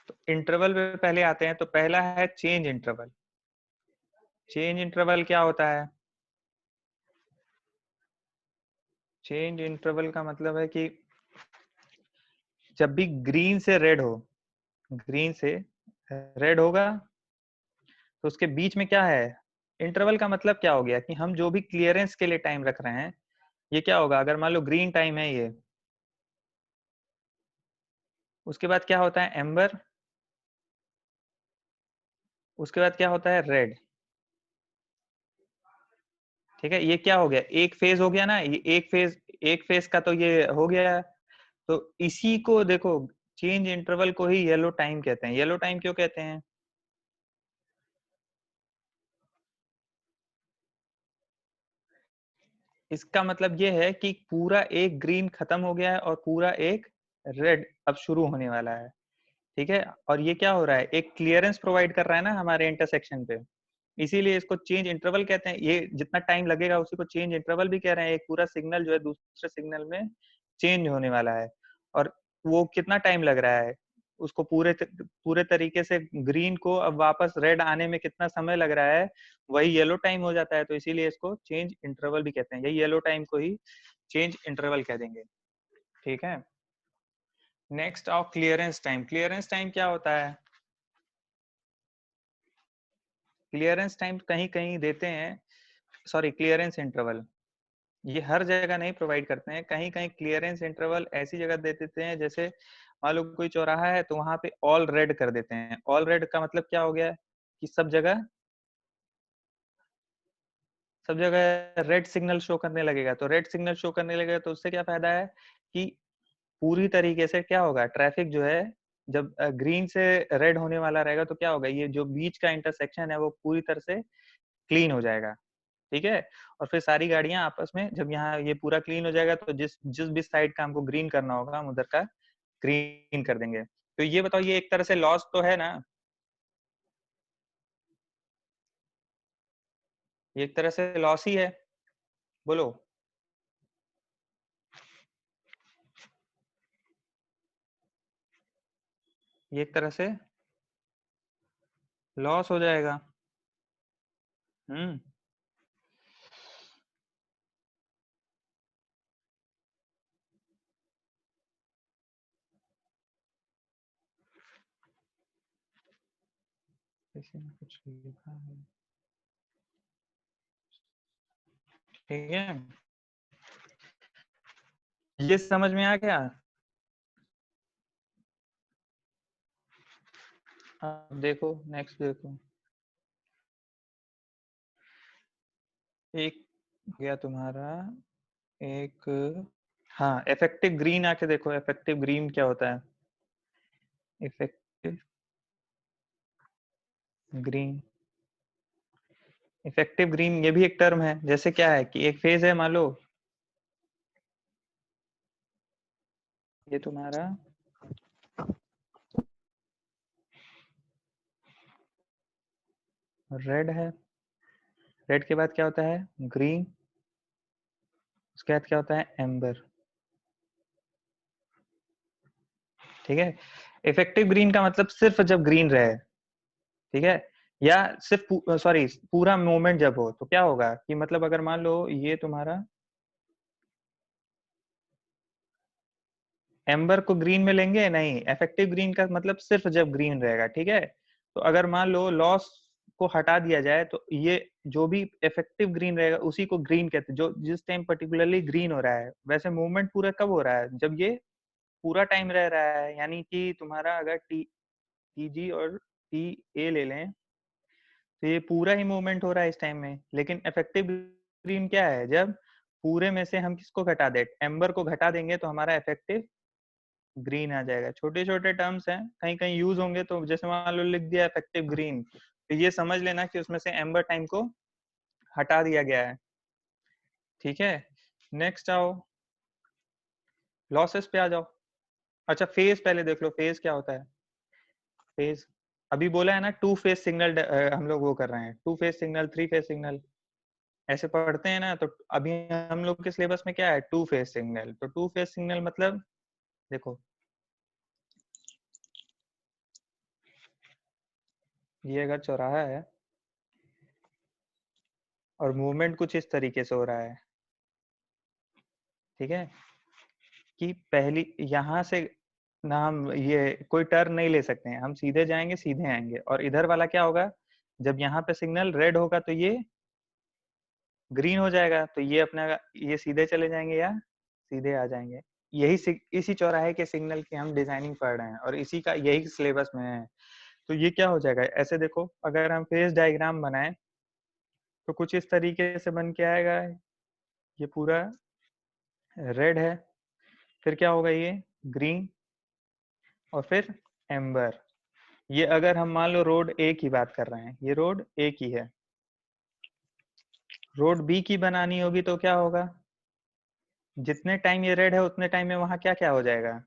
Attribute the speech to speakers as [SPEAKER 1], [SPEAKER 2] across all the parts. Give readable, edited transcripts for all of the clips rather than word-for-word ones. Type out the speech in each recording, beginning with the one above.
[SPEAKER 1] तो इंटरवल पे पहले आते हैं, तो पहला है चेंज इंटरवल। चेंज इंटरवल क्या होता है? चेंज इंटरवल का मतलब है कि जब भी ग्रीन से रेड हो, ग्रीन से रेड होगा, तो उसके बीच में क्या है? इंटरवल का मतलब क्या हो गया कि हम जो भी क्लियरेंस के लिए टाइम रख रहे हैं, ये क्या होगा? अगर मान लो ग्रीन टाइम है ये, उसके बाद क्या होता है? एम्बर। उसके बाद क्या होता है? रेड। ठीक है, ये क्या हो गया? एक फेज हो गया ना, ये एक फेज का तो ये हो गया। तो इसी को देखो, चेंज इंटरवल को ही येलो टाइम कहते हैं। येलो टाइम क्यों कहते हैं? इसका मतलब ये है कि पूरा एक ग्रीन खत्म हो गया है और पूरा एक रेड अब शुरू होने वाला है। ठीक है, और ये क्या हो रहा है? एक क्लियरेंस प्रोवाइड कर रहा है ना हमारे इंटरसेक्शन पे, इसीलिए इसको चेंज इंटरवल कहते हैं। ये जितना टाइम लगेगा उसी को चेंज इंटरवल भी कह रहे हैं। एक पूरा सिग्नल जो है दूसरे सिग्नल में चेंज होने वाला है, और वो कितना टाइम लग रहा है उसको पूरे तरीके से ग्रीन को अब वापस रेड आने में कितना समय लग रहा है, वही येलो टाइम हो जाता है। तो इसीलिए इसको चेंज इंटरवल भी कहते हैं। यही येलो टाइम को ही चेंज इंटरवल कह देंगे। ठीक है, नेक्स्ट आओ क्लियरेंस टाइम। क्लियरेंस टाइम क्या होता है? क्लियरेंस टाइम कहीं कहीं देते हैं, सॉरी, क्लियरेंस इंटरवल ये हर जगह नहीं प्रोवाइड करते हैं। कहीं कहीं क्लियरेंस इंटरवल ऐसी जगह दे देते हैं, जैसे मान लो कोई चौराहा है तो वहां पे ऑल रेड कर देते हैं। ऑल रेड का मतलब क्या हो गया कि सब जगह रेड सिग्नल शो करने लगेगा। तो रेड सिग्नल शो करने लगेगा तो उससे क्या फायदा है कि पूरी तरीके से क्या होगा, ट्रैफिक जो है जब ग्रीन से रेड होने वाला रहेगा तो क्या होगा, ये जो बीच का इंटरसेक्शन है वो पूरी तरह से क्लीन हो जाएगा। ठीक है, और फिर सारी गाड़ियां आपस में जब यहाँ ये पूरा क्लीन हो जाएगा तो जिस जिस भी साइड का हमको ग्रीन करना होगा हम उधर का ग्रीन कर देंगे। तो ये बताओ, ये एक तरह से लॉस तो है ना? ये एक तरह से लॉस ही है, बोलो। ये एक तरह से लॉस हो जाएगा। हम्म। किसी ने कुछ लिखा है? ठीक है, ये समझ में आ गया? अब देखो, नेक्स्ट देखो। एक गया तुम्हारा, एक, हाँ, इफेक्टिव ग्रीन आके देखो। इफेक्टिव ग्रीन क्या होता है? इफेक्टिव ग्रीन, इफेक्टिव ग्रीन ये भी एक टर्म है। जैसे क्या है कि एक फेज है, मान लो ये तुम्हारा रेड है, रेड के बाद क्या होता है? ग्रीन। उसके बाद क्या होता है? एम्बर। ठीक है, इफेक्टिव ग्रीन का मतलब सिर्फ जब ग्रीन रहे। ठीक है, या सिर्फ सॉरी, पूरा मूवमेंट जब हो तो क्या होगा कि मतलब अगर मान लो ये तुम्हारा एम्बर को ग्रीन में लेंगे नहीं, इफेक्टिव ग्रीन का मतलब सिर्फ जब ग्रीन रहेगा। ठीक है, तो अगर मान लो लॉस को हटा दिया जाए तो ये जो भी इफेक्टिव ग्रीन रहेगा उसी को ग्रीन कहते हैं, जो जिस टाइम पर्टिकुलरली ग्रीन हो रहा है। वैसे मूवमेंट पूरा कब हो रहा है? जब ये पूरा टाइम रह रहा है, यानी कि तुम्हारा अगर टी जी और टी ए ले लें तो ये पूरा ही मूवमेंट हो रहा है इस टाइम में। लेकिन इफेक्टिव ग्रीन क्या है? जब पूरे में से हम किसको घटा दे, एम्बर को घटा देंगे तो हमारा इफेक्टिव ग्रीन आ जाएगा। छोटे छोटे टर्म्स हैं, कहीं कहीं यूज होंगे। तो जैसे मान लो लिख दिया इफेक्टिव ग्रीन, तो ये समझ लेना कि उसमें से एम्बर टाइम को हटा दिया गया है। ठीक है, नेक्स्ट आओ, लॉसेस पे आ जाओ। अच्छा, फेज पहले देख लो, फेज क्या होता है? फेज अभी बोला है ना, टू फेज सिग्नल हम लोग वो कर रहे हैं, two phase signal, three phase signal ऐसे पढ़ते हैं ना। तो अभी हम लोग के सिलेबस में क्या है? Two phase signal. तो टू फेज सिग्नल मतलब देखो, ये अगर चौराहा है और मूवमेंट कुछ इस तरीके से हो रहा है, ठीक है, कि पहली यहाँ से ना हम ये कोई टर्न नहीं ले सकते हैं, हम सीधे जाएंगे सीधे आएंगे, और इधर वाला क्या होगा, जब यहाँ पे सिग्नल रेड होगा तो ये ग्रीन हो जाएगा, तो ये अपना ये सीधे चले जाएंगे या सीधे आ जाएंगे। इसी चौराहे के सिग्नल की हम डिजाइनिंग पढ़ रहे हैं और इसी का यही सिलेबस में है। तो ये क्या हो जाएगा, ऐसे देखो अगर हम फेज डायग्राम बनाए तो कुछ इस तरीके से बन के आएगा। ये पूरा रेड है, फिर क्या होगा, ये ग्रीन, और फिर एम्बर। ये अगर हम मान लो रोड ए की बात कर रहे हैं, ये रोड ए की है, रोड बी की बनानी होगी तो क्या होगा, जितने टाइम ये रेड है उतने टाइम में वहां क्या क्या हो जाएगा,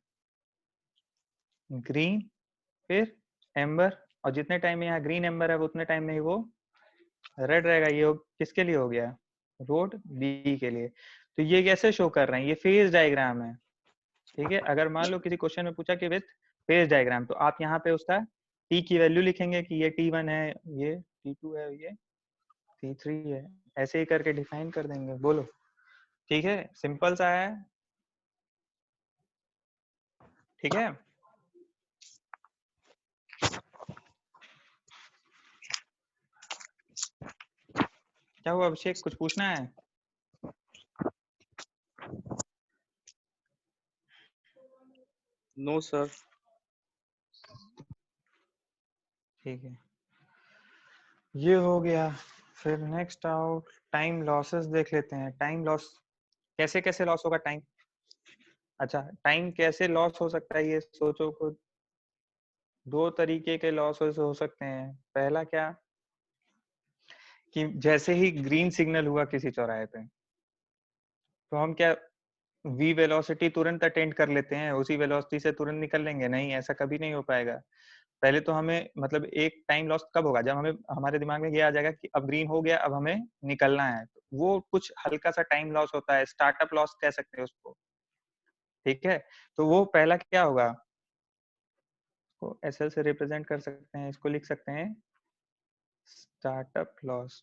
[SPEAKER 1] ग्रीन, फिर एम्बर, और जितने टाइम में यहाँ ग्रीन एम्बर है उतने टाइम में ही वो रेड रहेगा। ये किसके लिए हो गया, रोड बी के लिए। तो ये कैसे शो कर रहे हैं, ये फेज डायग्राम है, ठीक है। अगर मान लो किसी क्वेश्चन में पूछा कि विथ फेज डायग्राम, तो आप यहाँ पे उसका टी की वैल्यू लिखेंगे कि ये T1 है, ये T2 है, ये T3 है, ऐसे ही करके डिफाइन कर देंगे। बोलो, ठीक है, सिंपल सा है, ठीक है। क्या हुआ अभिषेक, कुछ पूछना है?
[SPEAKER 2] No sir.
[SPEAKER 1] ठीक है, ये हो गया। फिर नेक्स्ट आओ, टाइम लॉसेस देख लेते हैं। टाइम लॉस कैसे कैसे लॉस होगा टाइम, अच्छा टाइम कैसे लॉस हो सकता है ये सोचो खुद। दो तरीके के लॉसेस हो सकते हैं। पहला क्या, कि जैसे ही ग्रीन सिग्नल हुआ किसी चौराहे पे, तो हम क्या वी वेलोसिटी तुरंत अटेंड कर लेते हैं, उसी वेलोसिटी से तुरंत निकल लेंगे? नहीं, ऐसा कभी नहीं हो पाएगा। पहले तो हमें मतलब एक टाइम लॉस कब होगा, जब हमें हमारे दिमाग में ये आ जाएगा कि अब ग्रीन हो गया, अब हमें निकलना है। तो वो कुछ हल्का सा टाइम लॉस होता है, स्टार्टअप लॉस कह सकते हैं उसको, ठीक है। तो वो पहला क्या होगा, को एसएल से रिप्रेजेंट कर सकते हैं, इसको लिख सकते हैं स्टार्टअप लॉस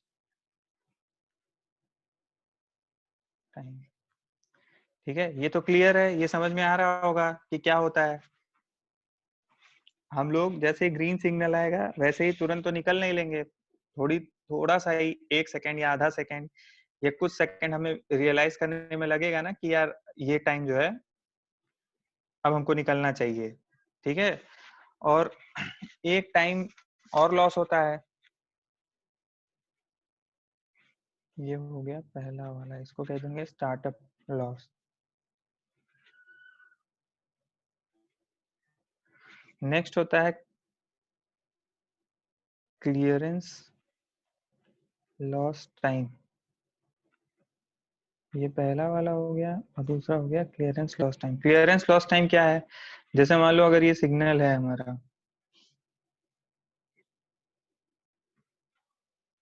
[SPEAKER 1] टाइम, ठीक है। ये तो क्लियर है, ये समझ में आ रहा होगा कि क्या होता है। हम लोग जैसे ग्रीन सिग्नल आएगा वैसे ही तुरंत तो निकल नहीं लेंगे, थोड़ा सा ही, 1 सेकेंड या आधा सेकेंड या कुछ सेकंड हमें रियलाइज करने में लगेगा ना कि यार ये टाइम जो है अब हमको निकलना चाहिए, ठीक है। और एक टाइम और लॉस होता है, ये हो गया पहला वाला, इसको कह देंगे स्टार्टअप लॉस। नेक्स्ट होता है क्लियरेंस लॉस टाइम, ये पहला वाला हो गया, और दूसरा हो गया clearance loss time. Clearance loss time क्या है, जैसे मान लो अगर ये सिग्नल है हमारा,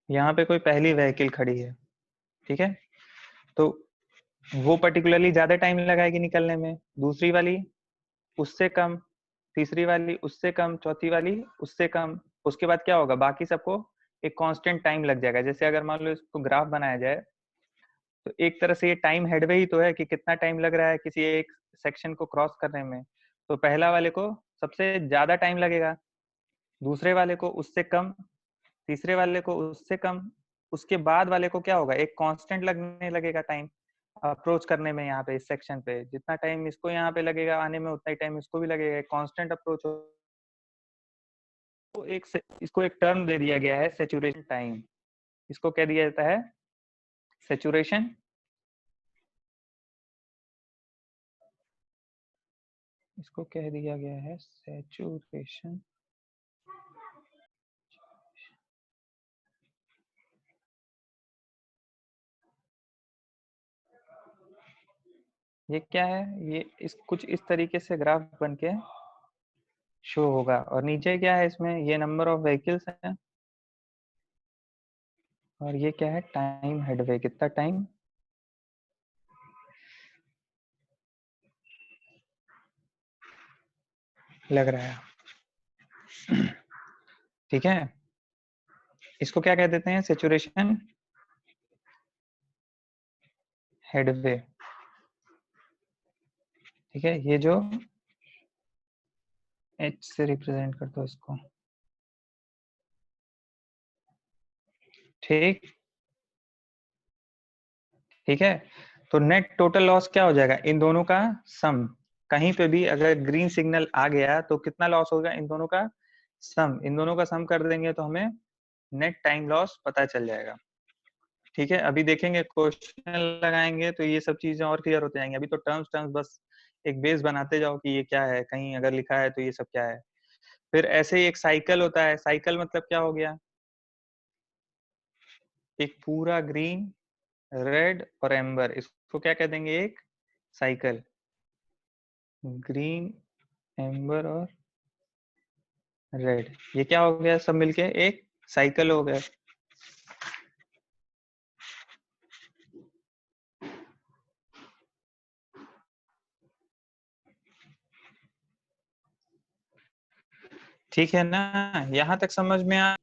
[SPEAKER 1] यहाँ पे कोई पहली व्हीकल खड़ी है, ठीक है, तो वो पर्टिकुलरली ज्यादा टाइम लगाएगी निकलने में, दूसरी वाली उससे कम, तीसरी वाली उससे कम, चौथी वाली उससे कम। उसके बाद क्या होगा, बाकी सबको एक कांस्टेंट टाइम लग जाएगा। जैसे अगर मान लो इसको ग्राफ बनाया जाए, तो एक तरह से ये टाइम हेडवे ही तो है कि कितना टाइम लग रहा है किसी एक सेक्शन को क्रॉस करने में। तो पहला वाले को सबसे ज्यादा टाइम लगेगा, दूसरे वाले को उससे कम, तीसरे वाले को उससे कम, उसके बाद वाले को क्या होगा, एक कांस्टेंट लगने लगेगा टाइम अप्रोच करने में। यहाँ पे इस सेक्शन पे जितना टाइम इसको यहाँ पे लगेगा आने में, उतना ही टाइम इसको भी लगेगा, कांस्टेंट अप्रोच। तो इसको एक टर्म दे दिया गया है सेचुरेशन टाइम, इसको कह दिया जाता है सेचुरेशन, इसको कह दिया गया है सेचुरेशन। ये क्या है, ये इस कुछ इस तरीके से ग्राफ बन के शो होगा, और नीचे क्या है इसमें, ये नंबर ऑफ व्हीकल्स है, और ये क्या है टाइम हेडवे, कितना टाइम लग रहा है, ठीक है। इसको क्या कह देते हैं? Saturation headway. ठीक है, ये जो H से रिप्रेजेंट करते हो इसको। ठीक ठीक है, तो नेट टोटल लॉस क्या हो जाएगा? इन दोनों का सम। कहीं पे भी अगर ग्रीन सिग्नल आ गया तो कितना लॉस होगा? इन दोनों का सम। इन दोनों का सम कर देंगे तो हमें नेट टाइम लॉस पता चल जाएगा। ठीक है, अभी देखेंगे क्वेश्चन लगाएंगे तो ये सब चीजें और क्लियर होते जाएंगे। अभी तो टर्म्स टर्म्स बस एक बेस बनाते जाओ कि ये क्या है, कहीं अगर लिखा है तो ये सब क्या है। फिर ऐसे ही एक साइकिल होता है। साइकिल मतलब क्या हो गया? एक पूरा ग्रीन, रेड और एम्बर, इसको क्या कह देंगे? एक साइकिल। ग्रीन, एम्बर और रेड, ये क्या हो गया? सब मिलके एक साइकिल हो गया। ठीक है ना? यहाँ तक समझ में आ?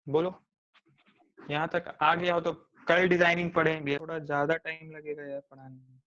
[SPEAKER 1] बोलो, यहाँ तक आ गया हो तो कल डिजाइनिंग पढ़ेंगे। थोड़ा ज्यादा टाइम लगेगा यार पढ़ाने में।